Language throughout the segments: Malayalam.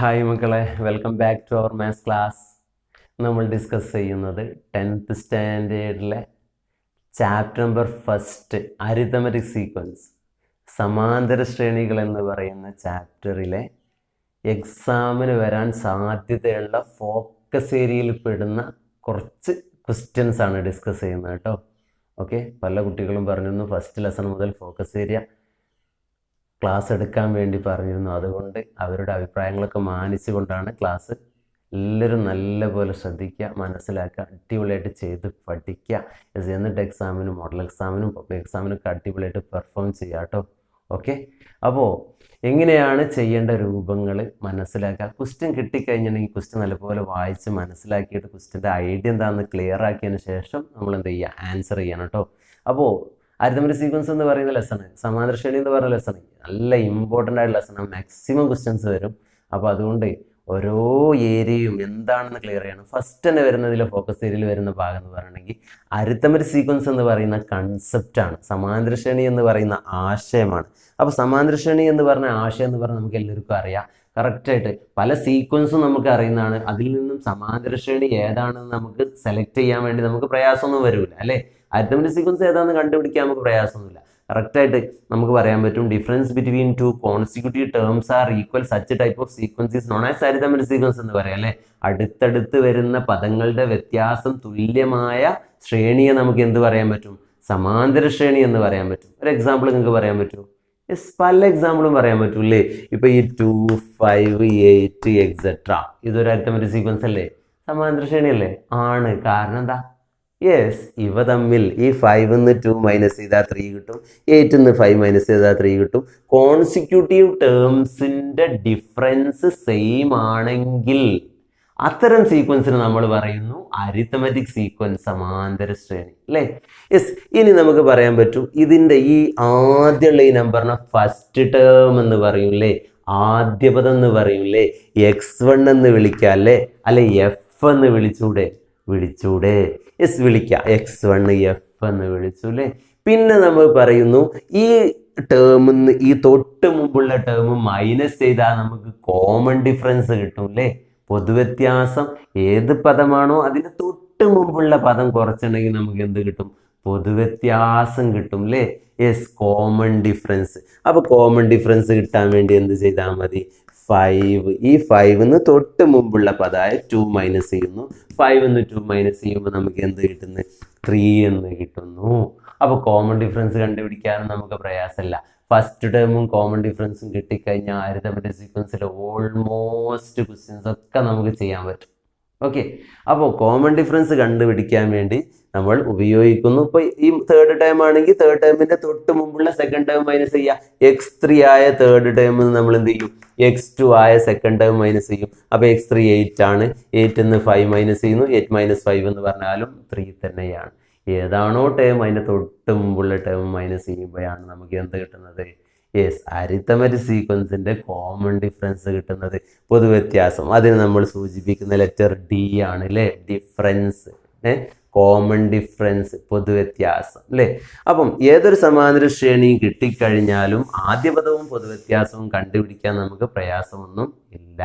ഹായ് മക്കളെ, welcome back to our maths class. നമ്മൾ ഡിസ്കസ് ചെയ്യുന്നത് 10th സ്റ്റാൻഡേർഡിലെ ചാപ്റ്റർ നമ്പർ 1 അരിത്തമെറ്റിക് സീക്വൻസ് സമാന്തര ശ്രേണികൾ എന്ന് പറയുന്ന ചാപ്റ്ററിലെ എക്സാമിന് വരാൻ സാധ്യതയുള്ള ഫോക്കസ് ഏരിയയിൽ പെടുന്ന കുറച്ച് ക്വസ്റ്റ്യൻസ് ആണ് ഡിസ്കസ് ചെയ്യുന്നത് കേട്ടോ. ഓക്കെ, പല കുട്ടികളും പറഞ്ഞിരുന്നു ഫസ്റ്റ് ലെസൺ മുതൽ ഫോക്കസ് ഏരിയ ക്ലാസ് എടുക്കാൻ വേണ്ടി പറഞ്ഞിരുന്നു. അതുകൊണ്ട് അവരുടെ അഭിപ്രായങ്ങളൊക്കെ മാനിച്ചുകൊണ്ടാണ് ക്ലാസ്. എല്ലാവരും നല്ലപോലെ ശ്രദ്ധിക്കുക, മനസ്സിലാക്കുക, അടിപൊളിയായിട്ട് ചെയ്ത് പഠിക്കുക. എന്നിട്ട് എക്സാമിനും മോഡൽ എക്സാമിനും പബ്ലിക് എക്സാമിനൊക്കെ അടിപൊളിയായിട്ട് പെർഫോം ചെയ്യുക കേട്ടോ. ഓക്കെ, അപ്പോൾ എങ്ങനെയാണ് ചെയ്യേണ്ട രൂപങ്ങൾ മനസ്സിലാക്കുക. ക്വസ്റ്റ്യൻ കിട്ടിക്കഴിഞ്ഞിട്ടുണ്ടെങ്കിൽ ക്വസ്റ്റ്യൻ നല്ലപോലെ വായിച്ച് മനസ്സിലാക്കിയിട്ട് ക്വസ്റ്റ്യൻ്റെ ഐഡിയ എന്താണെന്ന് ക്ലിയർ ആക്കിയതിന് ശേഷം നമ്മൾ എന്ത് ചെയ്യുക, ആൻസർ ചെയ്യണം കേട്ടോ. അപ്പോൾ അരിത്തമെറ്റിക് സീക്വൻസ് എന്ന് പറയുന്ന ലെസൺ, സമാന്തര ശ്രേണി എന്ന് പറയുന്ന ലെസൺ നല്ല ഇമ്പോർട്ടൻ്റ് ആയിട്ടുള്ള ലെസൺ. മാക്സിമം ക്വസ്റ്റ്യൻസ് വരും. അപ്പോൾ അതുകൊണ്ട് ഓരോ ഏരിയയും എന്താണെന്ന് ക്ലിയർ ചെയ്യണം. ഫസ്റ്റ് തന്നെ വരുന്നതിലെ ഫോക്കസ് ഏരിയയിൽ വരുന്ന ഭാഗം എന്ന് പറയണമെങ്കിൽ അരിത്തമെറ്റിക് സീക്വൻസ് എന്ന് പറയുന്ന കൺസെപ്റ്റാണ്. സമാന്തര ശ്രേണി എന്ന് പറയുന്ന ആശയമാണ്. അപ്പോൾ സമാന്തര ശ്രേണി എന്ന് പറഞ്ഞ ആശയം എന്ന് പറഞ്ഞാൽ നമുക്ക് എല്ലാവർക്കും അറിയാം. കറക്റ്റായിട്ട് പല സീക്വൻസും നമുക്ക് അറിയുന്നതാണ്. അതിൽ നിന്നും സമാന്തര ശ്രേണി ഏതാണെന്ന് നമുക്ക് സെലക്ട് ചെയ്യാൻ വേണ്ടി നമുക്ക് പ്രയാസമൊന്നും വരില്ല അല്ലേ. അരിത്തമെറ്റിക് സീക്വൻസ് ഏതാണെന്ന് കണ്ടുപിടിക്കാൻ നമുക്ക് പ്രയാസമൊന്നുമില്ല. കറക്റ്റായിട്ട് നമുക്ക് പറയാൻ പറ്റും. Difference between two consecutive terms R equal such type of sequence is known as arithmetic sequence എന്ന് പറയാം അല്ലേ. അടുത്തടുത്ത് വരുന്ന പദങ്ങളുടെ വ്യത്യാസം തുല്യമായ ശ്രേണിയെ നമുക്ക് എന്ത് പറയാൻ പറ്റും, സമാന്തര ശ്രേണി എന്ന് പറയാൻ പറ്റും. ഒരു എക്സാമ്പിൾ നിങ്ങൾക്ക് പറയാൻ പറ്റുമോ? യെസ്, പല എക്സാമ്പിളും പറയാൻ പറ്റൂല്ലേ. ഇപ്പോൾ ഈ 2, 5, 8 എക്സെട്ര ഇതൊരു അരിത്തമെറ്റിക് സീക്വൻസ് അല്ലേ, സമാന്തര ശ്രേണി അല്ലേ? ആണ്. കാരണം എന്താ? യെസ്, ഇവ തമ്മിൽ ഈ 5 2 മൈനസ് ചെയ്താൽ 3 കിട്ടും, 8 5 മൈനസ് ചെയ്താൽ 3 കിട്ടും. കോൺസിക്യൂട്ടീവ് ടേംസിൻ്റെ ഡിഫറൻസ് സെയിം ആണെങ്കിൽ അത്തരം സീക്വൻസിന് നമ്മൾ പറയുന്നു അരിത്തമെറ്റിക് സീക്വൻസ്, സമാന്തര ശ്രേണി അല്ലേ. യെസ്, ഇനി നമുക്ക് പറയാൻ പറ്റും ഇതിൻ്റെ ഈ ആദ്യമുള്ള ഈ നമ്പറിനെ ഫസ്റ്റ് ടേം എന്ന് പറയൂല്ലേ, ആദ്യപദം എന്ന് പറയൂല്ലേ, x1 എന്ന് വിളിക്കാം അല്ലേ, അല്ലെ എഫ് എന്ന് വിളിച്ചൂടെ? യെസ്, വിളിക്കാം. x1 എഫ് എന്ന് വിളിച്ചു അല്ലേ. പിന്നെ നമ്മൾ പറയുന്നു ഈ ടേമിന്ന് ഈ തൊട്ട് മുമ്പുള്ള ടേം മൈനസ് ചെയ്താൽ നമുക്ക് കോമൺ ഡിഫറൻസ് കിട്ടും അല്ലേ. പൊതുവ്യത്യാസം ഏത് പദമാണോ അതിന് തൊട്ട് മുമ്പുള്ള പദം കുറച്ചുണ്ടെങ്കിൽ നമുക്ക് എന്ത് കിട്ടും, പൊതുവ്യത്യാസം കിട്ടും അല്ലേ. Yes, common difference. അപ്പോൾ കോമൺ ഡിഫറൻസ് കിട്ടാൻ വേണ്ടി എന്ത് ചെയ്താൽ മതി, 5 ഈ 5 തൊട്ട് മുമ്പുള്ള പദമായ 2 മൈനസ് ചെയ്യുന്നു. 5 2 മൈനസ് ചെയ്യുമ്പോൾ നമുക്ക് എന്ത് കിട്ടുന്നു, 3 എന്ന് കിട്ടുന്നു. അപ്പോൾ കോമൺ ഡിഫറൻസ് കണ്ടുപിടിക്കാനും നമുക്ക് പ്രയാസമില്ല. ഫസ്റ്റ് ടേമും കോമൺ ഡിഫറൻസും കിട്ടിക്കഴിഞ്ഞാൽ അരിത്തമെറ്റിക് സീക്വൻസിൽ ഓൾമോസ്റ്റ് ക്വസ്റ്റ്യൻസ് ഒക്കെ നമുക്ക് ചെയ്യാൻ പറ്റും. ഓക്കെ, അപ്പോൾ കോമൺ ഡിഫറൻസ് കണ്ടുപിടിക്കാൻ വേണ്ടി നമ്മൾ ഉപയോഗിക്കുന്നു. ഇപ്പോൾ ഈ തേർഡ് ടേം ആണെങ്കിൽ തേർഡ് ടേമിൻ്റെ തൊട്ട് മുമ്പുള്ള സെക്കൻഡ് ടേം മൈനസ് ചെയ്യുക. x3 ആയ തേർഡ് ടേം നമ്മൾ എന്ത് ചെയ്യും, x2 ആയ സെക്കൻഡ് ടേം മൈനസ് ചെയ്യും. അപ്പോൾ x3 8 ആണ്. 8 5 മൈനസ് ചെയ്യുന്നു. 8 - 5 എന്ന് പറഞ്ഞാലും 3 തന്നെയാണ്. ഏതാണോ ടേം അതിൻ്റെ തൊട്ട് മുമ്പുള്ള ടേം മൈനസ് ചെയ്യുമ്പോഴാണ് നമുക്ക് എന്ത് കിട്ടുന്നത്, യെസ്, അരിത്തമെറ്റിക് സീക്വൻസിൻ്റെ കോമൺ ഡിഫറൻസ് കിട്ടുന്നത്. പൊതുവ്യത്യാസം അതിന് നമ്മൾ സൂചിപ്പിക്കുന്ന ലെറ്റർ ഡി ആണ് അല്ലേ. ഡിഫറൻസ്, കോമൺ ഡിഫറൻസ്, പൊതുവ്യത്യാസം അല്ലേ. അപ്പം ഏതൊരു സമാന്തര ശ്രേണിയും കിട്ടിക്കഴിഞ്ഞാലും ആദ്യ പദവും പൊതുവ്യത്യാസവും കണ്ടുപിടിക്കാൻ നമുക്ക് പ്രയാസമൊന്നും ഇല്ല.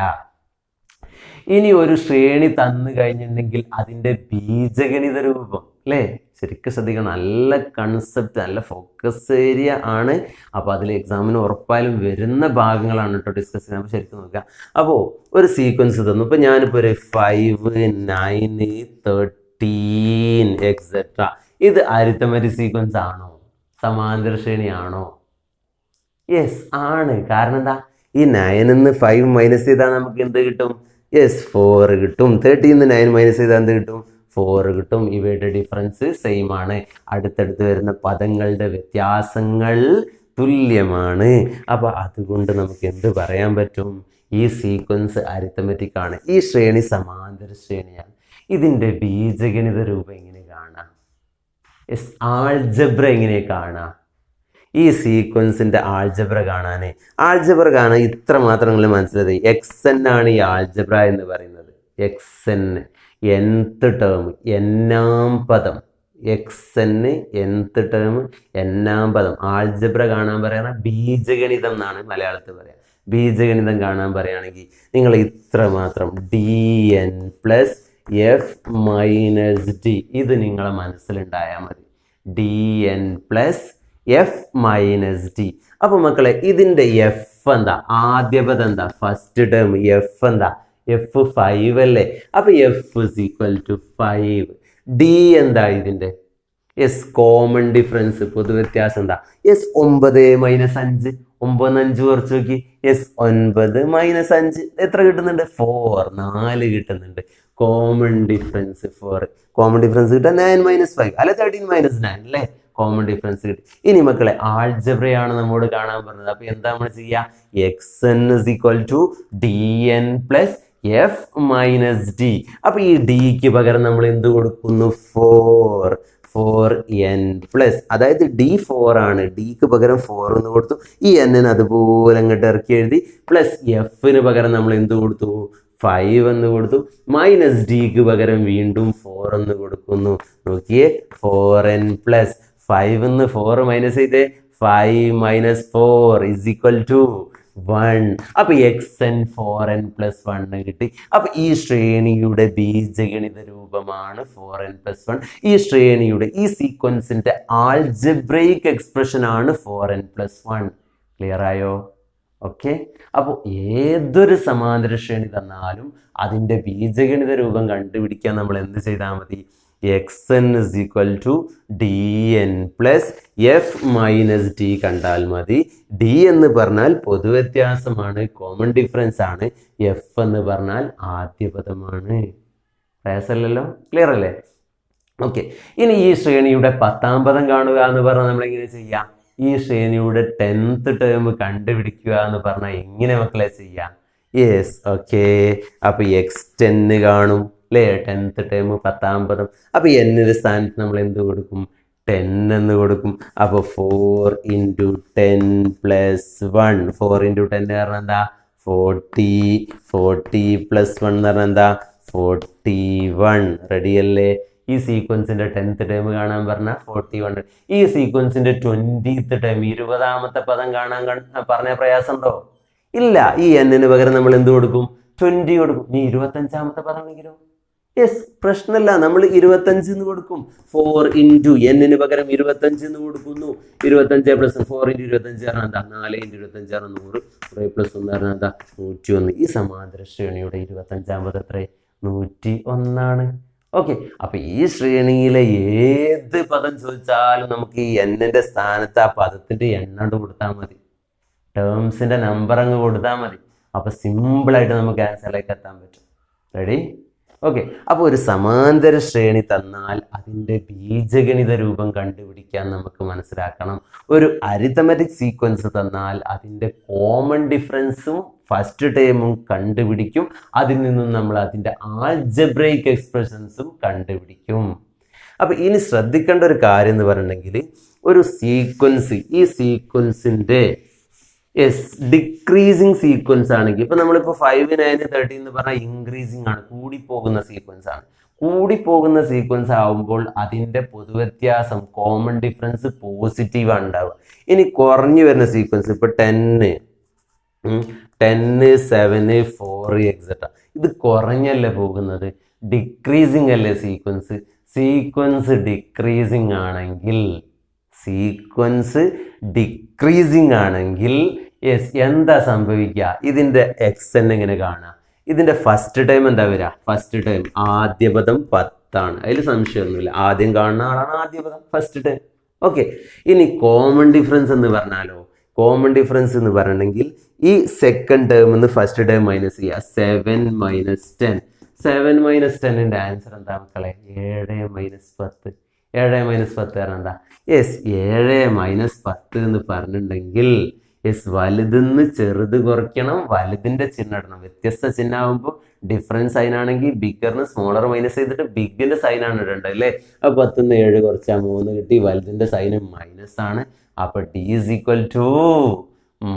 ഇനി ഒരു ശ്രേണി തന്നു കഴിഞ്ഞിട്ടുണ്ടെങ്കിൽ അതിൻ്റെ ബീജഗണിത രൂപം അല്ലേ, ശരിക്കും ശ്രദ്ധിക്കണം. നല്ല കൺസെപ്റ്റ്, നല്ല ഫോക്കസ് ഏരിയ ആണ്. അപ്പോൾ അതിൽ എക്സാമിന് ഉറപ്പായാലും വരുന്ന ഭാഗങ്ങളാണ് കേട്ടോ ഡിസ്കസ് ചെയ്യാൻ. അപ്പോൾ ശരിക്കും നോക്കുക. അപ്പോൾ ഒരു സീക്വൻസ് തന്നു. ഇപ്പോൾ ഞാനിപ്പോൾ ഒരു 5 9 13 എക്സെട്ര ഇത് അരിത്തമെറ്റിക് സീക്വൻസ് ആണോ, സമാന്തര ശ്രേണി ആണോ? യെസ്, ആണ്. കാരണം എന്താ, ഈ 9 5 മൈനസ് ചെയ്താൽ നമുക്ക് എന്ത് കിട്ടും, യെസ്, 4 കിട്ടും. 13 9 മൈനസ് ചെയ്താൽ എന്ത് കിട്ടും, 4 കിട്ടും. ഇവയുടെ ഡിഫറൻസ് സെയിം ആണ്. അടുത്തടുത്ത് വരുന്ന പദങ്ങളുടെ വ്യത്യാസങ്ങൾ തുല്യമാണ്. അപ്പോൾ അതുകൊണ്ട് നമുക്ക് എന്ത് പറയാൻ പറ്റും, ഈ സീക്വൻസ് അരിത്തമെറ്റിക് ആണ്. ഈ ശ്രേണി സമാന്തര ശ്രേണിയാണ്. ഇതിൻ്റെ ബീജഗണിത രൂപം എങ്ങനെ കാണാം, യെസ്, ആൾജബ്ര എങ്ങനെ കാണാം. ഈ സീക്വൻസിൻ്റെ ആൾജബ്ര കാണാൻ ഇത്ര മാത്രം നിങ്ങൾ മനസ്സിലായി. xn ആണ് ഈ ആൾജബ്ര എന്ന് പറയുന്നത്. xn nth ടേം, എന്നാം പദം. xn nth ടേം, എന്നാം പദം. ആൾജബ്ര കാണാൻ പറയുന്ന ബീജഗണിതം എന്നാണ് മലയാളത്തിൽ പറയാം. ബീജഗണിതം കാണാൻ പറയുകയാണെങ്കിൽ നിങ്ങൾ ഇത്ര മാത്രം dn plus f minus d ഇത് നിങ്ങളെ മനസ്സിലുണ്ടായാൽ മതി. dn plus f minus d. അപ്പോൾ മക്കളെ ഇതിൻ്റെ f എന്താ? ആദ്യ പദം എന്താ? ഫസ്റ്റ് ടേം f എന്താ? f 5 അല്ലേ? അപ്പോൾ f is equal to 5. d എന്താ ഇതിൻ്റെ? യെസ്, കോമൺ ഡിഫറൻസ് പൊതുവ്യത്യാസം എന്താ? Yes, 9 minus 5. 9 5 കുറച്ച് നോക്കി. യെസ്, 9 മൈനസ് 5 എത്ര കിട്ടുന്നുണ്ട്? 4 4 കിട്ടുന്നുണ്ട്. Common difference 4. കോമൺ ഡിഫറൻസ് കിട്ടാൻ 9 മൈനസ് 5 അല്ലെ 13 മൈനസ് 9 അല്ലേ? കോമൺ ഡിഫറൻസ് കിട്ടി. ഇനി മക്കളെ ആൾജബ്രയാണ് നമ്മോട് കാണാൻ പറഞ്ഞത്. അപ്പൊ എന്താ നമ്മൾ ചെയ്യുക? xn is equal to dn plus f minus d. അപ്പൊ ഈ ഡിക്ക് പകരം നമ്മൾ എന്ത് കൊടുക്കുന്നു? 4n പ്ലസ്, അതായത് d 4 ആണ്. ഡിക്ക് പകരം 4 എന്ന് കൊടുത്തു. ഈ n അതുപോലെ അങ്ങോട്ട് ഇറക്കി എഴുതി. പ്ലസ് എഫിന് പകരം നമ്മൾ എന്ത് കൊടുത്തു? 5 എന്ന് കൊടുത്തു. മൈനസ് ഡിക്ക് പകരം വീണ്ടും 4 എന്ന് കൊടുക്കുന്നു. നോക്കിയേ, 4n പ്ലസ് 5 എന്ന് 4 മൈനസ് ചെയ്തേ. 5 മൈനസ് 4 ഇസ് ഈക്വൽ ടു 1. അപ്പൊ xn 4n പ്ലസ് 1 കിട്ടി. അപ്പൊ ഈ ശ്രേണിയുടെ ബീജഗണിത രൂപമാണ് 4n പ്ലസ് 1. ഈ ശ്രേണിയുടെ ഈ സീക്വൻസിന്റെ ആൾജിബ്രൈക് എക്സ്പ്രഷൻ ആണ് 4n പ്ലസ് 1. ക്ലിയർ ആയോ? ഓക്കെ. അപ്പോൾ ഏതൊരു സമാന്തര ശ്രേണി തന്നാലും അതിൻ്റെ ബീജഗണിത രൂപം കണ്ടുപിടിക്കാൻ നമ്മൾ എന്ത് ചെയ്താൽ മതി? xn is equal to dn plus f minus d കണ്ടാൽ മതി. d എന്ന് പറഞ്ഞാൽ പൊതുവ്യത്യാസമാണ്, കോമൺ ഡിഫറൻസ് ആണ്. f എന്ന് പറഞ്ഞാൽ ആദ്യ പദമാണ്. പ്രയാസമല്ലല്ലോ? ക്ലിയർ അല്ലേ? ഓക്കെ. ഇനി ഈ ശ്രേണിയുടെ 10ാം പദം കാണുക എന്ന് പറഞ്ഞാൽ നമ്മൾ എങ്ങനെ ചെയ്യാം? ഈ ശ്രേണിയുടെ 10th ടേം കണ്ടുപിടിക്കുക എന്ന് പറഞ്ഞാൽ എങ്ങനെ മക്കളെ ചെയ്യാം? Yes, okay. അപ്പോൾ x10 കാണും അല്ലേ? 10th ടേം 10ാം പദം. അപ്പോൾ എന്നിൻ്റെ സ്ഥാനത്ത് നമ്മൾ എന്ത് കൊടുക്കും? 10 എന്ന് കൊടുക്കും. അപ്പോൾ 4 × 10 പ്ലസ് 1. 4 × 10 പറഞ്ഞാൽ എന്താ? 40. 40 പ്ലസ് 1 എന്ന് പറഞ്ഞാൽ എന്താ? 41. റെഡി അല്ലേ? ഈ സീക്വൻസിന്റെ 10th ടേം കാണാൻ പറഞ്ഞാൽ 41. ഈ സീക്വൻസിന്റെ 20th ടേം 20ാമത്തെ പദം കാണാൻ പറഞ്ഞ പ്രയാസമുണ്ടോ? ഇല്ല. ഈ എന്നിന് പകരം നമ്മൾ എന്ത് കൊടുക്കും? 20 കൊടുക്കും. ഈ 25ാമത്തെ പദം ആണെങ്കിലോ? യെസ്, പ്രശ്നമില്ല, നമ്മൾ 25 എന്ന് കൊടുക്കും. 4 × എന്നിന് പകരം 25 എന്ന് കൊടുക്കുന്നു. 25 പ്ലസ് 4 × 25 പറഞ്ഞാൽ എന്താ? 4 × 25 100. 100 പ്ലസ് 1 പറഞ്ഞാൽ എന്താ? 101. ഈ സമാന്തര ശ്രേണിയുടെ 25ാം പദം എത്ര? 101 ആണ്. ഓക്കെ. അപ്പൊ ഈ ശ്രേണിയിലെ ഏത് പദം ചോദിച്ചാലും നമുക്ക് ഈ എന്നിന്റെ സ്ഥാനത്ത് ആ പദത്തിന്റെ എണ്ണം കൊടുത്താൽ മതി. ടേംസിന്റെ നമ്പർ അങ്ങ് കൊടുത്താൽ മതി. അപ്പൊ സിമ്പിളായിട്ട് നമുക്ക് ആൻസറിലേക്ക് എത്താൻ പറ്റും. റെഡി? ഓക്കെ. അപ്പോൾ ഒരു സമാന്തര ശ്രേണി തന്നാൽ അതിൻ്റെ ബീജഗണിത രൂപം കണ്ടുപിടിക്കാൻ നമുക്ക് മനസ്സിലാക്കണം. ഒരു അരിത്തമെറ്റിക് സീക്വൻസ് തന്നാൽ അതിൻ്റെ കോമൺ ഡിഫറൻസും ഫസ്റ്റ് ടേമും കണ്ടുപിടിക്കും. അതിൽ നിന്നും നമ്മൾ അതിൻ്റെ ആൾജബ്രൈക് എക്സ്പ്രഷൻസും കണ്ടുപിടിക്കും. അപ്പോൾ ഇനി ശ്രദ്ധിക്കേണ്ട ഒരു കാര്യം എന്ന് പറഞ്ഞിട്ടുണ്ടെങ്കിൽ, ഒരു സീക്വൻസ്, ഈ സീക്വൻസിൻ്റെ ഡിക്രീസിങ് സീക്വൻസ് ആണെങ്കിൽ, ഇപ്പൊ നമ്മളിപ്പോൾ 5 9 30 എന്ന് പറഞ്ഞാൽ ഇൻക്രീസിങ് ആണ്, കൂടിപ്പോകുന്ന സീക്വൻസ് ആണ്. കൂടിപ്പോകുന്ന സീക്വൻസ് ആവുമ്പോൾ അതിൻ്റെ പൊതുവ്യത്യാസം, കോമൺ ഡിഫറൻസ് പോസിറ്റീവ് ആണ് ഉണ്ടാവുക. ഇനി കുറഞ്ഞു വരുന്ന സീക്വൻസ്, ഇപ്പൊ 10 7 4 എക്സെട്ര, ഇത് കുറഞ്ഞല്ലേ പോകുന്നത്? ഡിക്രീസിങ് അല്ലേ സീക്വൻസ്? സീക്വൻസ് ഡിക്രീസിങ് ആണെങ്കിൽ എന്താ സംഭവിക്കുക? ഇതിന്റെ xn എങ്ങനെ കാണാം? ഇതിന്റെ ഫസ്റ്റ് ടൈം എന്താ വരിക? ഫസ്റ്റ് ടൈം ആദ്യ പദം 10 ആണ്, അതിൽ സംശയമൊന്നുമില്ല. ആദ്യം കാണുന്ന ആളാണ് ആദ്യ പദം, ഫസ്റ്റ് ടൈം. ഓക്കെ. ഇനി കോമൺ ഡിഫറൻസ് എന്ന് പറഞ്ഞാലോ? കോമൺ ഡിഫറൻസ് എന്ന് പറഞ്ഞിട്ടുണ്ടെങ്കിൽ ഈ സെക്കൻഡ് ടേമിൽ ഫസ്റ്റ് ടൈം മൈനസ് ചെയ്യുക. 7 - 10. 7 - 10ന്റെ ആൻസർ എന്താ മക്കളെ? 7 - 10. 7 - 10 പറഞ്ഞാൽ എന്താ? 7 - 10 എന്ന് പറഞ്ഞിട്ടുണ്ടെങ്കിൽ വലുതിന്ന് ചെറുത് കുറയ്ക്കണം, വലുതിന്റെ ചിഹ്നം ഇടണം. വ്യത്യസ്ത ചിഹ്നമാകുമ്പോൾ ഡിഫറൻസ് സൈൻ ആണെങ്കിൽ ബിഗറിന് സ്മോളർ മൈനസ് ചെയ്തിട്ട് ബിഗിന്റെ സൈനാണ് ഇടേണ്ടത് അല്ലേ? അപ്പൊ 10 - 7 കുറച്ചാൽ 3 കിട്ടി. വലുതിന്റെ സൈന് മൈനസ് ആണ്. അപ്പൊ d is equal to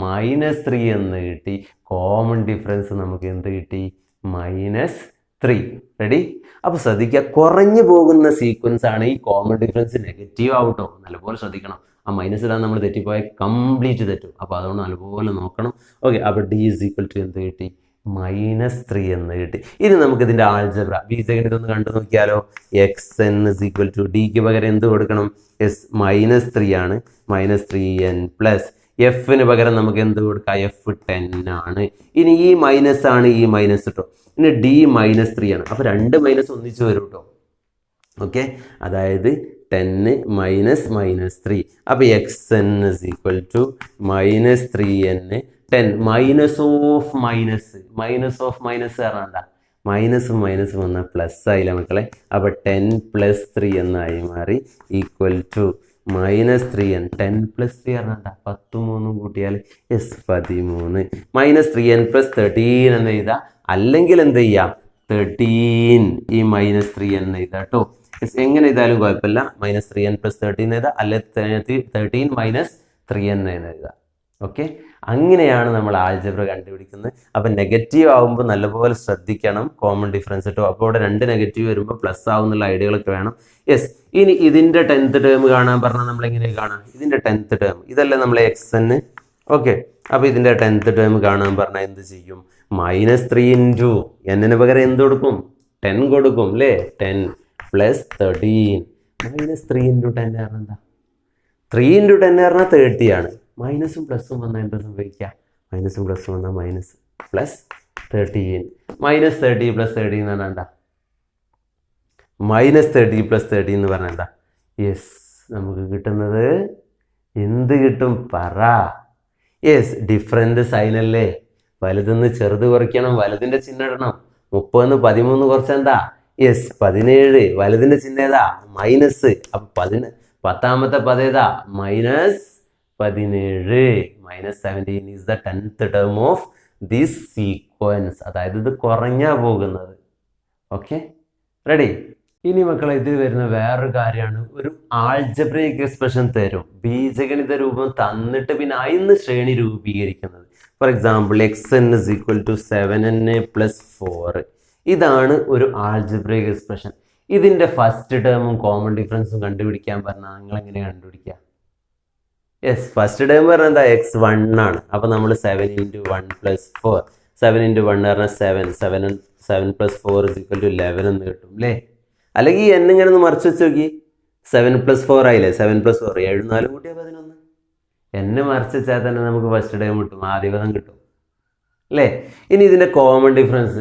-3 എന്ന് കിട്ടി. കോമൺ ഡിഫറൻസ് നമുക്ക് എന്ത് കിട്ടി? -3. റെഡി? അപ്പൊ ശ്രദ്ധിക്കുക, കുറഞ്ഞു പോകുന്ന സീക്വൻസ് ആണ് ഈ കോമൺ ഡിഫറൻസ് നെഗറ്റീവ് ആവട്ടോ, നല്ലപോലെ ശ്രദ്ധിക്കണം. ആ മൈനസ് ഇടാൻ നമ്മൾ തെറ്റിപ്പോയാൽ കംപ്ലീറ്റ് തെറ്റും. അപ്പോൾ അതുകൊണ്ട് നല്ലപോലെ നോക്കണം. ഓക്കെ, അപ്പോൾ ഡി ഈസ് ഈക്വൽ ടു എന്ത് കിട്ടി? -3 എന്ന് കിട്ടി. ഇനി നമുക്ക് ഇതിൻ്റെ ആൾജബ്ര ബീജഗണിതം ഒന്ന് കണ്ടു നോക്കിയാലോ. X n is equal to ഡിക്ക് പകരം എന്ത് കൊടുക്കണം? യെസ്, -3 ആണ്. -3n പ്ലസ് എഫിന് പകരം നമുക്ക് എന്ത് കൊടുക്കാം? എഫ് 10 ആണ്. ഇനി ഈ മൈനസ് ആണ്, ഈ മൈനസ് കേട്ടോ. ഇനി ഡി -3 ആണ്. അപ്പോൾ 2 മൈനസ് ഒന്നിച്ച് വരും കേട്ടോ. ഓക്കെ, അതായത് 10 മൈനസ് -3. അപ്പോൾ x n is equal to -3n 10 minus of minus പറഞ്ഞാൽ എന്താ? മൈനസും മൈനസും വന്നാൽ പ്ലസ് ആയില്ല മക്കളെ. അപ്പോൾ 10 + 3 എന്നായി മാറി ഈക്വൽ ടു -3n. 10 + 3 പറഞ്ഞാൽ എന്താ? 10 3 കൂട്ടിയാൽ യെസ് 13. -3n + 13 എന്ന് എഴുതാം. അല്ലെങ്കിൽ എന്ത് ചെയ്യാം? 13 ഈ -3n എഴുതാം കേട്ടോ. എങ്ങനെ എഴുതാലും കുഴപ്പമില്ല. -3n + 13 എഴുതാം, അല്ലെങ്കിൽ 13 - 3n എന്ന് എഴുതാം. ഓക്കെ, അങ്ങനെയാണ് നമ്മൾ ആൾജബ്ര കണ്ടുപിടിക്കുന്നത്. അപ്പം നെഗറ്റീവ് ആകുമ്പോൾ നല്ലപോലെ ശ്രദ്ധിക്കണം, കോമൺ ഡിഫറൻസ് കേട്ടോ. അപ്പോൾ ഇവിടെ 2 നെഗറ്റീവ് വരുമ്പോൾ പ്ലസ് ആവുന്നുള്ള ഐഡിയകളൊക്കെ വേണം. യെസ്, ഇനി ഇതിൻ്റെ 10th ടേം കാണാൻ പറഞ്ഞാൽ നമ്മൾ എങ്ങനെ കാണാം? ഇതിൻ്റെ 10th ടേം ഇതല്ലേ നമ്മളെ എക്സ് എൻ. ഓക്കെ, അപ്പോൾ ഇതിൻ്റെ 10th ടേം കാണാൻ പറഞ്ഞാൽ എന്ത് ചെയ്യും? -3 ഇൻറ്റു എന്നിന് പകരം എന്ത് കൊടുക്കും? 10 കൊടുക്കും അല്ലേ? 10 + 13 -3 ഇൻറ്റു 10 പറഞ്ഞാൽ എന്താ? 3 ഇൻറ്റു 10 പറഞ്ഞാൽ 30 ആണ്. മൈനസും പ്ലസും വന്നാൽ എന്താ സംഭവിക്കുക? മൈനസും പ്ലസും വന്നാൽ -+13 -30 + 30 എന്ന് പറഞ്ഞാൽ എന്താ? -30 + 30 എന്ന് പറഞ്ഞാൽ എന്താ? യെസ്, നമുക്ക് കിട്ടുന്നത് എന്ത് കിട്ടും? പറ. യെസ്, ഡിഫറൻറ്റ് സൈൻ അല്ലേ? വലുതെന്ന് ചെറുത് കുറയ്ക്കണം, വലുതിൻ്റെ ചിഹ്നം ഇടണം. 30 - 13 കുറച്ചാൽ എന്താ? യെസ് 17. വലുതിൻ്റെ ചിഹ്നം ഏതാ? മൈനസ്. അപ്പം 10ാമത്തെ പദം ഏതാ? -17. -17 is the 10th term of this sequence. അതായത് ഇത് കുറഞ്ഞാ പോകുന്നത്. Okay, ready? ഇനി മക്കളെ ഇതിൽ വരുന്ന വേറൊരു കാര്യമാണ്, ഒരു ആൾജബ്രിക് എക്സ്പ്രഷൻ തരും, ബീജഗണിത രൂപം തന്നിട്ട് പിന്നെ അതിന്ന് ശ്രേണി രൂപീകരിക്കുന്നത്. For example xn is equal to 7n + 4. ഇതാണ് ഒരു ആൾജബ്രിക് എക്സ്പ്രഷൻ. ഇതിൻ്റെ ഫസ്റ്റ് ടേമും കോമൺ ഡിഫറൻസും കണ്ടുപിടിക്കാൻ പറഞ്ഞാൽ നിങ്ങൾ എങ്ങനെ കണ്ടുപിടിക്കുക? യെസ്, ഫസ്റ്റ് ടേം പറഞ്ഞാൽ എന്താ? x1 ആണ്. അപ്പോൾ നമ്മൾ 7 × 1 + 4. 7 × 1 പറഞ്ഞാൽ 7 + 4 = 11 എന്ന് കിട്ടും അല്ലേ? അല്ലെങ്കിൽ ഈ n ഇങ്ങനെ ഒന്ന് മറിച്ച് വെച്ച് നോക്കി. 7 + 4 ആയില്ലേ? 7 + 4 7 4 കൂട്ടിയാൽ 11. n മറിച്ച് വെച്ചാൽ തന്നെ നമുക്ക് ഫസ്റ്റ് ടേം കിട്ടും, ആദ്യ പദം കിട്ടും അല്ലേ? ഇനി ഇതിൻ്റെ കോമൺ ഡിഫറൻസ്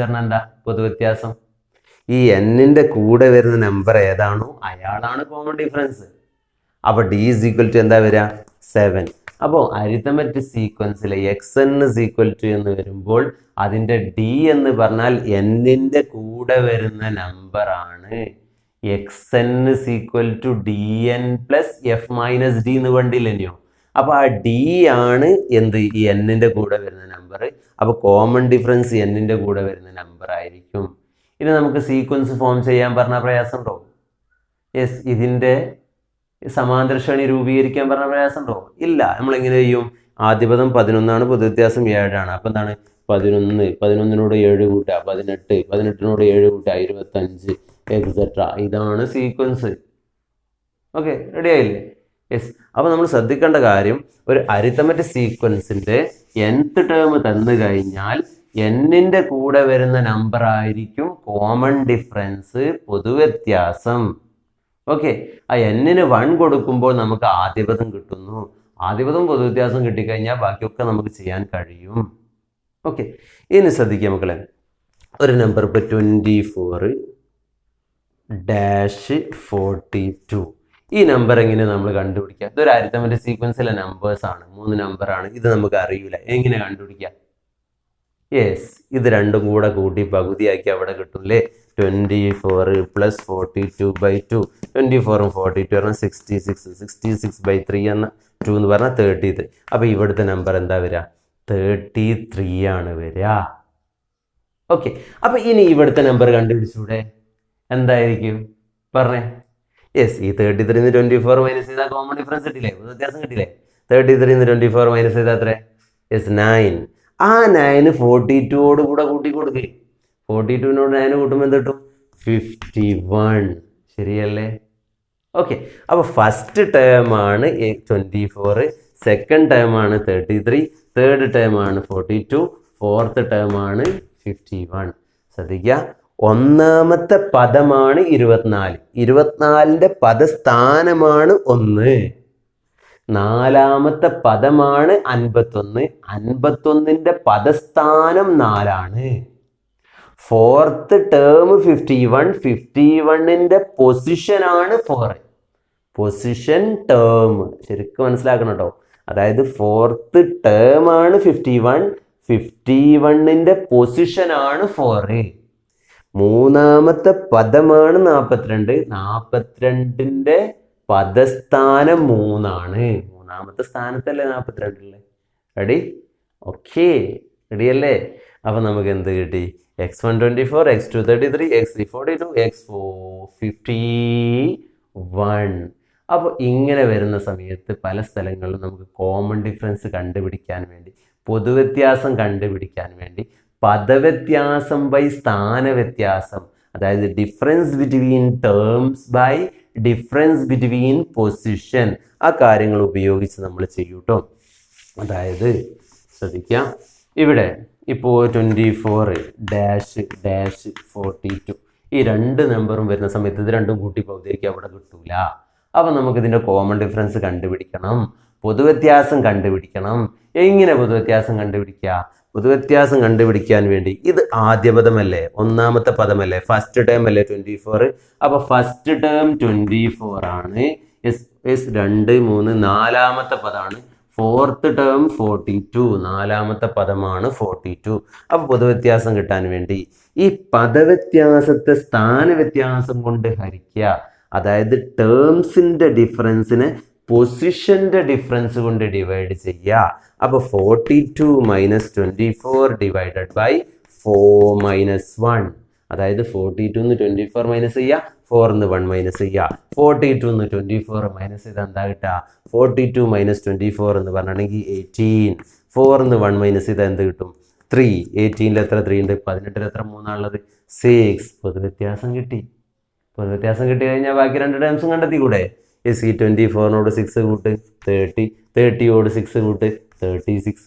പറഞ്ഞാൽ എന്താ? പൊതുവ്യത്യാസം. ഈ n-ന്റെ കൂടെ വരുന്ന നമ്പർ ഏതാണോ അയാളാണ് കോമൺ ഡിഫറൻസ്. അപ്പോൾ d is equal to എന്താ വരിക? 7. അപ്പോൾ arithmetic സീക്വൻസിൽ xn is equal to എന്ന് വരുമ്പോൾ അതിൻ്റെ d എന്ന് പറഞ്ഞാൽ n-ന്റെ കൂടെ വരുന്ന നമ്പർ ആണ്. xn is equal to dn plus f minus d എന്ന് കണ്ടില്ലയോ? അപ്പോൾ ആ d ആണ് എന്ത്? ഈ n-ന്റെ കൂടെ വരുന്ന നമ്പർ. അപ്പോൾ കോമൺ ഡിഫറൻസ് n-ന്റെ കൂടെ വരുന്ന നമ്പർ ആയിരിക്കും. ഇനി നമുക്ക് സീക്വൻസ് ഫോം ചെയ്യാൻ പറഞ്ഞ പ്രയാസമുണ്ടോ? യെസ്, ഇതിൻ്റെ സമാന്തര ശ്രേണി രൂപീകരിക്കാൻ പറഞ്ഞ പ്രയാസമുണ്ടോ? ഇല്ല. നമ്മളെങ്ങനെ ചെയ്യും? ആദ്യപദം 11 ആണ്, പൊതുവ്യത്യാസം 7 ആണ്. അപ്പം എന്താണ്? 11 7 കൂട്ടുക 18, 18 7 കൂട്ടുക 25 എക്സെട്ര. ഇതാണ് സീക്വൻസ്. ഓക്കെ, റെഡി ആയില്ലേ? യെസ്. അപ്പോൾ നമ്മൾ ശ്രദ്ധിക്കേണ്ട കാര്യം, ഒരു അരിത്തമെറ്റിക് സീക്വൻസിൻ്റെ nth ടേം തന്നു കഴിഞ്ഞാൽ n-ന്റെ കൂടെ വരുന്ന നമ്പർ ആയിരിക്കും കോമൺ ഡിഫറൻസ്, പൊതുവ്യത്യാസം. ഓക്കെ, ആ n-ന് 1 കൊടുക്കുമ്പോൾ നമുക്ക് ആദ്യപദം കിട്ടുന്നു. ആദ്യപദം പൊതുവ്യത്യാസം കിട്ടിക്കഴിഞ്ഞാൽ ബാക്കിയൊക്കെ നമുക്ക് ചെയ്യാൻ കഴിയും. ഓക്കെ, ഇനി ശ്രദ്ധിക്കുക മക്കളെ, ഒരു നമ്പർ ഇപ്പോൾ 24-42. ഈ നമ്പർ എങ്ങനെ നമ്മൾ കണ്ടുപിടിക്കുക? ഇതൊരു അരിത്തമെറ്റിക് സീക്വൻസിലെ നമ്പേഴ്സാണ്, 3 നമ്പറാണ്. ഇത് നമുക്ക് അറിയില്ല, എങ്ങനെ കണ്ടുപിടിക്കുക? യെസ്, ഇത് രണ്ടും കൂടെ കൂട്ടി പകുതിയാക്കി അവിടെ കിട്ടും അല്ലേ? 24 + 42/2. 24ഉം 42 പറഞ്ഞാൽ 66. 66/3 എന്ന 2 എന്ന് പറഞ്ഞാൽ 30. അപ്പോൾ ഇവിടുത്തെ നമ്പർ എന്താ വരിക? 33 ആണ് വരിക. ഓക്കെ, അപ്പോൾ ഇനി ഇവിടുത്തെ നമ്പർ കണ്ടുപിടിച്ചൂടെ? എന്തായിരിക്കും പറഞ്ഞേ? യെസ്, ഈ 33 ന്ന് 24 മൈനസ് ചെയ്താൽ കോമൺ ഡിഫറൻസ് കിട്ടില്ലേ? വ്യത്യാസം കിട്ടില്ലേ? 33 ന്ന് 24 മൈനസ് ചെയ്താൽ എത്ര? യെസ് 9. ആ 9 42ഓട് കൂടെ കൂട്ടി കൊടുക്കുക. 42നോട് 9 കൂട്ടുമ്പോൾ എന്ത് കിട്ടും? 51. ശരിയല്ലേ? ഓക്കെ, അപ്പോൾ ഫസ്റ്റ് ടേമാണ് 24, സെക്കൻഡ് ടേമാണ് 33, തേർഡ് ടേമാണ് 42, ഫോർത്ത് ടേമാണ് 51. ശ്രദ്ധിക്കുക, ഒന്നാമത്തെ പദമാണ് 24, 24ന്റെ പദസ്ഥാനമാണ് 1. നാലാമത്തെ പദമാണ് 51, 51ന്റെ പദസ്ഥാനം 4. Fourth term 51, 51ന്റെ പൊസിഷനാണ് 4. പൊസിഷൻ ടേം ശരിക്കും മനസ്സിലാക്കണം കേട്ടോ. അതായത് ഫോർത്ത് ടേം ആണ് 51, 51ന്റെ പൊസിഷനാണ് 4. മൂന്നാമത്തെ പദമാണ് 42, 42ന്റെ പദസ്ഥാനം 3. മൂന്നാമത്തെ സ്ഥാനത്തല്ലേ 42. റെഡി? ഓക്കെ, റെഡി അല്ലേ? അപ്പം നമുക്ക് എന്ത് കിട്ടി? x1 24, x2 33, x3 42, x4 51. അപ്പോൾ ഇങ്ങനെ വരുന്ന സമയത്ത് പല സ്ഥലങ്ങളിലും നമുക്ക് കോമൺ ഡിഫറൻസ് കണ്ടുപിടിക്കാൻ വേണ്ടി, പൊതുവ്യത്യാസം കണ്ടുപിടിക്കാൻ വേണ്ടി പദവ്യത്യാസം ബൈ സ്ഥാനവ്യത്യാസം, അതായത് difference between terms by difference between position, ആ കാര്യങ്ങൾ ഉപയോഗിച്ച് നമ്മൾ ചെയ്യൂട്ടോ. അതായത് ശ്രദ്ധിക്കാം, ഇവിടെ ഇപ്പോൾ 24-42 ഈ രണ്ട് നമ്പറും വരുന്ന സമയത്ത് ഇത് രണ്ടും കൂട്ടി പകുതിക്ക് അവിടെ കിട്ടൂല. അപ്പം നമുക്കിതിൻ്റെ കോമൺ ഡിഫറൻസ് കണ്ടുപിടിക്കണം, പൊതുവ്യത്യാസം കണ്ടുപിടിക്കണം. എങ്ങനെ പൊതുവ്യത്യാസം കണ്ടുപിടിക്കുക? പൊതുവ്യത്യാസം കണ്ടുപിടിക്കാൻ വേണ്ടി ഇത് ആദ്യ പദമല്ലേ, ഒന്നാമത്തെ പദമല്ലേ, ഫസ്റ്റ് ടേം അല്ലേ 24. അപ്പോൾ ഫസ്റ്റ് ടേം 24 ആണ്. 2, 3 നാലാമത്തെ പദമാണ്. ഫോർത്ത് ടേം 42, നാലാമത്തെ പദമാണ് 42. അപ്പോൾ പൊതുവ്യത്യാസം കിട്ടാൻ വേണ്ടി ഈ പദവ്യത്യാസത്തെ സ്ഥാനവ്യത്യാസം കൊണ്ട് ഹരിക്കുക. അതായത് ടേംസിൻ്റെ ഡിഫറൻസിനെ പൊസിഷൻ്റെ ഡിഫറൻസ് കൊണ്ട് ഡിവൈഡ് ചെയ്യുക. അപ്പോൾ 42 - 24 ഡിവൈഡഡ് ബൈ 4 - 1. അതായത് 42 24 മൈനസ് ചെയ്യുക, 4 1 മൈനസ് ചെയ്യുക. 42 24 മൈനസ് ചെയ്ത് എന്താ കിട്ടുക? 42 - 24 എന്ന് പറഞ്ഞിട്ടുണ്ടെങ്കിൽ 18. 4 1 മൈനസ് ചെയ്താൽ എന്ത് കിട്ടും? 3. 18ൽ എത്ര 3 ഉണ്ട്? 18ൽ എത്ര 3 ഉള്ളത്? 6. പൊതുവ്യത്യാസം കിട്ടി. പൊതുവ്യത്യാസം കിട്ടി കഴിഞ്ഞാൽ ബാക്കി രണ്ട് ടേംസും കണ്ടെത്തി കൂടെ? ഈ 24നോട് 6 കൂട്ട് 30, 30യോട് 6 കൂട്ട് 36.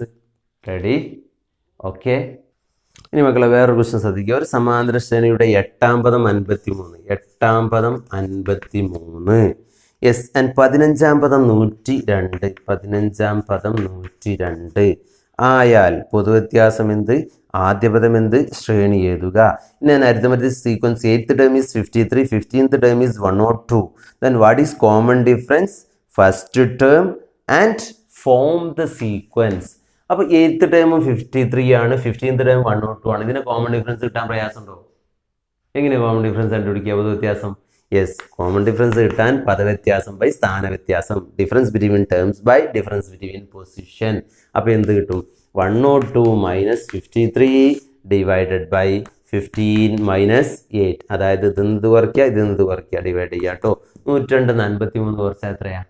റെഡി? ഓക്കെ. ഇനി മക്കളെ വേറൊരു ക്വസ്റ്റ്യൻ ശ്രദ്ധിക്കുക. ഒരു സമാന്തര ശ്രേണിയുടെ 8ാം പദം 53, 8ാം പദം 53, യെസ്, ആൻഡ് 15ാം പദം 102, 15ാം പദം 102 ആയാൽ പൊതുവ്യത്യാസം എന്ത്? ആദ്യ പദം എന്ത്? ശ്രേണി എഴുതുക. ഇനി arithmetic sequence 8th term is 53, 15th term is 102. Then what is common difference? First term and form the sequence. അപ്പോൾ 8th ടേമും 53 ആണ്, 15th ടേം 102 ആണ്. ഇതിന് കോമൺ ഡിഫറൻസ് കിട്ടാൻ പ്രയാസമുണ്ടോ? എങ്ങനെ കോമൺ ഡിഫറൻസ് കണ്ടുപിടിക്കുക? പൊതുവ്യത്യാസം. യെസ്, കോമൺ ഡിഫറൻസ് കിട്ടാൻ പദവ്യത്യാസം ബൈ സ്ഥാനവ്യത്യാസം, difference between terms by difference between position. അപ്പോൾ എന്ത് കിട്ടും? 102 - 53 ഡിവൈഡഡ് ബൈ 15 - 8. അതായത് ഇതെന്ത് കുറയ്ക്കുക, ഇതെന്ത് കുറയ്ക്കുക, ഡിവൈഡ് ചെയ്യുക കേട്ടോ. 102 43 കുറച്ചാൽ എത്രയാ?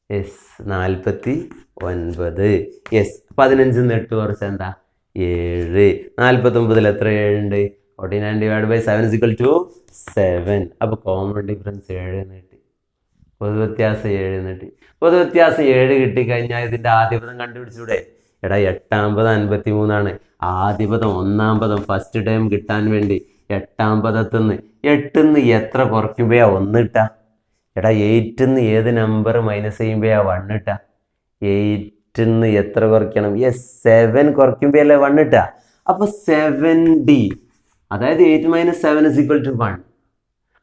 യെസ്, 49. യെസ്, 15 8 കുറച്ചാൽ എന്താ? 7. 49ൽ എത്ര 7 ഉണ്ട്? 49 ഡിവൈഡ് ബൈ 7 = 7. അപ്പോൾ കോമൺ ഡിഫറൻസ് 7 എന്ന് കിട്ടി. പൊതുവ്യത്യാസം 7 എന്ന് കിട്ടി. പൊതുവ്യത്യാസം 7 കിട്ടിക്കഴിഞ്ഞാൽ ഇതിൻ്റെ ആദ്യ പദം കണ്ടുപിടിച്ചൂടെ? എടാ, 8ാം പദം 53 ആണ്. ആദ്യ പദം 1ാം പദം ഫസ്റ്റ് ടൈം കിട്ടാൻ വേണ്ടി 8ാം പദത്തുനിന്ന് 8ന്ന് എത്ര കുറയ്ക്കുമ്പോഴാ 1 ഇട്ടാ? എടാ, 8ന്ന് ഏത് നമ്പർ മൈനസ് ചെയ്യുമ്പോഴാ 1 ഇട്ടാ? 8ന്ന് എത്ര കുറയ്ക്കണം? യെസ്, 7 കുറയ്ക്കുമ്പോഴല്ലേ 1 ഇട്ടാ? അപ്പോൾ 7D, അതായത് 8 - 7 = 1.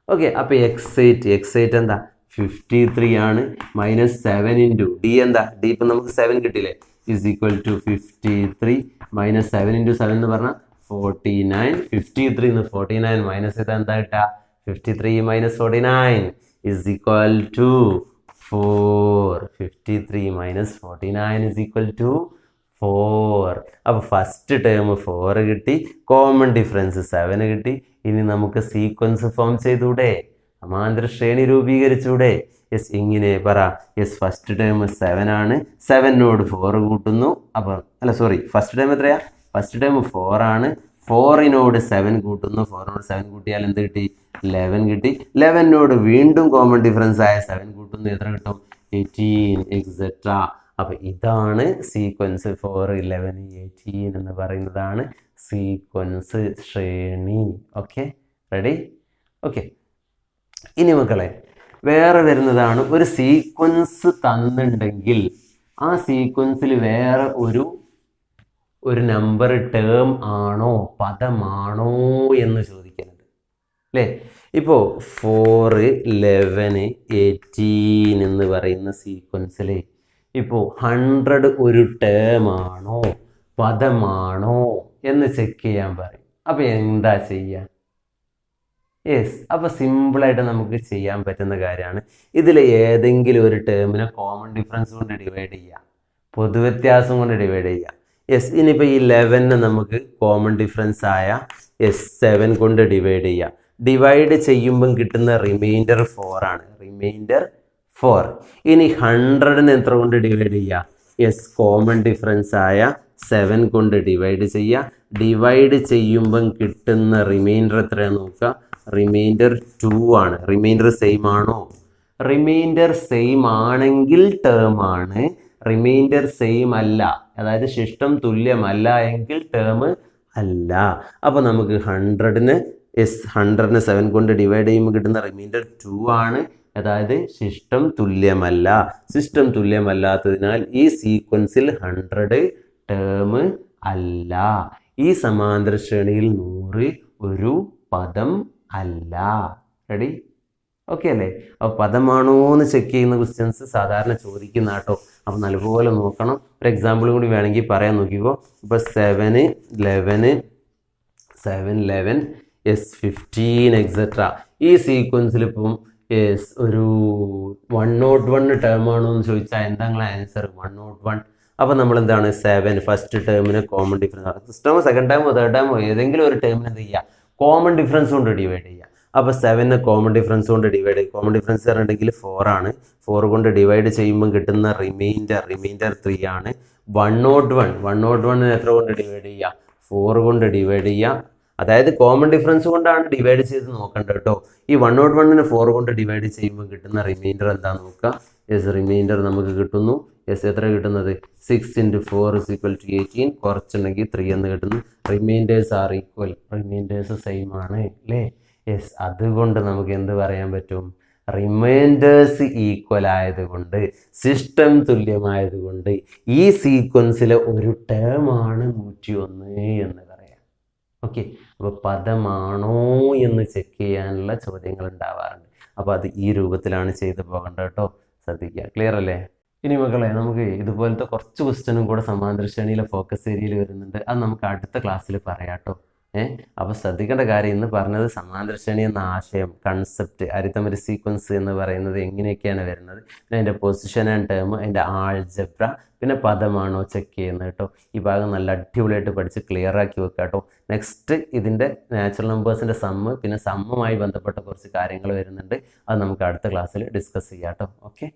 ഓക്കെ, അപ്പോൾ x8 എന്താ? 53 ആണ്. -7 × d എന്താ? d ഇപ്പം നമുക്ക് 7 കിട്ടിയില്ലേ? = 53 - 7 × 7 എന്ന് പറഞ്ഞാൽ 49. 53 ന്ന് 49 മൈനസ് ചെയ്താൽ എന്താ കിട്ടുക? 53 - 49 = 4. 53 - 49 = 4. അപ്പോൾ ഫസ്റ്റ് ടേം 4 കിട്ടി, കോമൺ ഡിഫറൻസ് 7 കിട്ടി. ഇനി നമുക്ക് സീക്വൻസ് ഫോം ചെയ്തൂടെ? സമാന്തര ശ്രേണി രൂപീകരിച്ചൂടെ? യെസ്, ഇങ്ങനെ പറ. യെസ്, ഫസ്റ്റ് ടേം 7 ആണ്, 7നോട് 4 കൂട്ടുന്നു. അപ്പോൾ ഫസ്റ്റ് ടേം എത്രയാ? ഫസ്റ്റ് ടേം 4 ആണ്, 4നോട് 7 കൂട്ടുന്നു, 4നോട് 7 കൂട്ടിയാൽ എന്ത് കിട്ടി? 11 കിട്ടി. 11നോട് വീണ്ടും കോമൺ ഡിഫറൻസ് ആയ 7 കൂട്ടുന്നു, എത്ര കിട്ടും? 18 എക്സെട്ര. അപ്പോൾ ഇതാണ് സീക്വൻസ് 4, 11, 18 എന്ന് പറയുന്നതാണ് സീക്വൻസ് ശ്രേണി. Okay, ready? ഓക്കെ, ഇനി മക്കളെ വേറെ വരുന്നതാണ്, ഒരു സീക്വൻസ് തന്നിട്ടുണ്ടെങ്കിൽ ആ സീക്വൻസിൽ വേറെ ഒരു നമ്പർ ടേം ആണോ പദമാണോ എന്ന് ചോദിക്കുന്നുണ്ട് അല്ലേ. ഇപ്പോൾ 4, 11, 18 എന്ന് പറയുന്ന സീക്വൻസിൽ ഇപ്പോൾ 100 ഒരു ടേം ആണോ പദമാണോ എന്ന് ചെക്ക് ചെയ്യാൻ പറയും. അപ്പോൾ എന്താ ചെയ്യുക? യെസ്, അപ്പോൾ സിമ്പിളായിട്ട് നമുക്ക് ചെയ്യാൻ പറ്റുന്ന കാര്യമാണ്. ഇതിൽ ഏതെങ്കിലും ഒരു ടേമിനെ കോമൺ ഡിഫറൻസ് കൊണ്ട് ഡിവൈഡ് ചെയ്യുക, പൊതുവ്യത്യാസം കൊണ്ട് ഡിവൈഡ് ചെയ്യുക. യെസ്, ഇനിയിപ്പോൾ ഈ 11 നമുക്ക് കോമൺ ഡിഫറൻസ് ആയ 7 കൊണ്ട് ഡിവൈഡ് ചെയ്യുക. ഡിവൈഡ് ചെയ്യുമ്പം കിട്ടുന്ന റിമൈൻഡർ 4 ആണ്, റിമൈൻഡർ 4. ഇനി 100നെ എത്ര കൊണ്ട് ഡിവൈഡ് ചെയ്യുക? യെസ്, കോമൺ ഡിഫറൻസ് ആയ 7 കൊണ്ട് ഡിവൈഡ് ചെയ്യുക. ഡിവൈഡ് ചെയ്യുമ്പം കിട്ടുന്ന റിമൈൻഡർ എത്രയാണ് നോക്കുക? റിമൈൻഡർ 2 ആണ്. റിമൈൻഡർ സെയിം ആണോ? റിമൈൻഡർ സെയിം ആണെങ്കിൽ ടേം ആണ്, റിമൈൻഡർ സെയിം അല്ല, അതായത് ശിഷ്ടം തുല്യമല്ല എങ്കിൽ ടേം അല്ല. അപ്പോൾ നമുക്ക് 100നെ 7 കൊണ്ട് ഡിവൈഡ് ചെയ്യുമ്പോൾ കിട്ടുന്ന റിമൈൻഡർ 2 ആണ്, അതായത് ശിഷ്ടം തുല്യമല്ല. ശിഷ്ടം തുല്യമല്ലാത്തതിനാൽ ഈ സീക്വൻസിൽ 100 ടേം അല്ല. ഈ സമാന്തര ശ്രേണിയിൽ 100 ഒരു പദം അല്ല. റെഡി? ഓക്കെ അല്ലേ? അപ്പോൾ പദമാണോ എന്ന് ചെക്ക് ചെയ്യുന്ന ക്വസ്റ്റ്യൻസ് സാധാരണ ചോദിക്കുന്ന കേട്ടോ. അപ്പോൾ നല്ലപോലെ നോക്കണം. ഒരു എക്സാമ്പിൾ കൂടി വേണമെങ്കിൽ പറയാൻ നോക്കിക്കോ. ഇപ്പോൾ 7, 11, 15 എക്സെട്ര ഈ സീക്വൻസിൽ ഇപ്പം ഒരു 101 ടേം ആണോ എന്ന് ചോദിച്ചാൽ എന്താ നിങ്ങളെ ആൻസർ? 101. അപ്പോൾ നമ്മൾ എന്താണ് 7 ഫസ്റ്റ് ടേമിന് കോമൺ ഡിഫറൻസ്, ഫസ്റ്റ് ടേമോ സെക്കൻഡ് ടേമോ തേർഡ് ടേമോ ഏതെങ്കിലും ഒരു ടേമിന് എന്ത് ചെയ്യുക? കോമൺ ഡിഫറൻസ് കൊണ്ട് ഡിവൈഡ് ചെയ്യുക. അപ്പോൾ 7നെ കോമൺ ഡിഫറൻസ് കൊണ്ട് ഡിവൈഡ് ചെയ്യും. കോമൺ ഡിഫറൻസ് പറഞ്ഞിട്ടുണ്ടെങ്കിൽ 4 ആണ്. 4 കൊണ്ട് ഡിവൈഡ് ചെയ്യുമ്പോൾ കിട്ടുന്ന റിമൈൻഡർ 3 ആണ്. 101നെ എത്ര കൊണ്ട് ഡിവൈഡ് ചെയ്യുക? 4 കൊണ്ട് ഡിവൈഡ് ചെയ്യുക. അതായത് കോമൺ ഡിഫറൻസ് കൊണ്ടാണ് ഡിവൈഡ് ചെയ്ത് നോക്കേണ്ടത് കേട്ടോ. ഈ 101നെ 4 കൊണ്ട് ഡിവൈഡ് ചെയ്യുമ്പോൾ കിട്ടുന്ന റിമൈൻഡർ എന്താ നോക്കുക? യെസ്, റിമൈൻഡർ നമുക്ക് കിട്ടുന്നു. യെസ്, എത്ര കിട്ടുന്നത്? 6 × 4 = 18. കുറച്ചുണ്ടെങ്കിൽ 3 എന്ന് കിട്ടുന്നു. Remainders are equal, remainders same ആണ് അല്ലേ? യെസ്, അതുകൊണ്ട് നമുക്ക് എന്ത് പറയാൻ പറ്റും? റിമൈൻഡേഴ്സ് ഈക്വൽ ആയതുകൊണ്ട്, സിസ്റ്റം തുല്യമായതുകൊണ്ട് ഈ സീക്വൻസിലെ ഒരു ടേം ആണ് 101 എന്ന് പറയാം. ഓക്കെ, അപ്പോൾ പദമാണോ എന്ന് ചെക്ക് ചെയ്യാനുള്ള ചോദ്യങ്ങൾ ഉണ്ടാവാറുണ്ട്. അപ്പോൾ അത് ഈ രൂപത്തിലാണ് ചെയ്തു പോകേണ്ടത് കേട്ടോ. ശ്രദ്ധിക്കുക. ക്ലിയർ അല്ലേ? ഇനി മക്കളെ നമുക്ക് ഇതുപോലത്തെ കുറച്ച് ക്വസ്റ്റ്യനും കൂടെ സമാന്തര ശ്രേണിയിലെ ഫോക്കസ് ഏരിയയിൽ വരുന്നുണ്ട്. അത് നമുക്ക് അടുത്ത ക്ലാസ്സിൽ പറയാം കേട്ടോ. അപ്പോൾ ശ്രദ്ധിക്കേണ്ട കാര്യം, ഇന്ന് പറഞ്ഞത് സമാന്തര ശ്രേണി എന്ന ആശയം, കൺസെപ്റ്റ്, അരിത്തമെറ്റിക് സീക്വൻസ് എന്ന് പറയുന്നത് എങ്ങനെയൊക്കെയാണ് വരുന്നത്, പിന്നെ അതിൻ്റെ പൊസിഷൻ ആൻഡ് ടേം, അതിൻ്റെ ആൾജബ്ര, പിന്നെ പദമാണോ ചെക്ക് ചെയ്യുന്നത് കേട്ടോ. ഈ ഭാഗം നല്ല അടിപൊളിയായിട്ട് പഠിച്ച് ക്ലിയർ ആക്കി വെക്കുക കേട്ടോ. നെക്സ്റ്റ് ഇതിൻ്റെ നാച്ചുറൽ നമ്പേഴ്സിൻ്റെ സമ്മ്, പിന്നെ സമ്മുമായി ബന്ധപ്പെട്ട കുറച്ച് കാര്യങ്ങൾ വരുന്നുണ്ട്. അത് നമുക്ക് അടുത്ത ക്ലാസ്സിൽ ഡിസ്കസ് ചെയ്യാം കേട്ടോ. ഓക്കെ.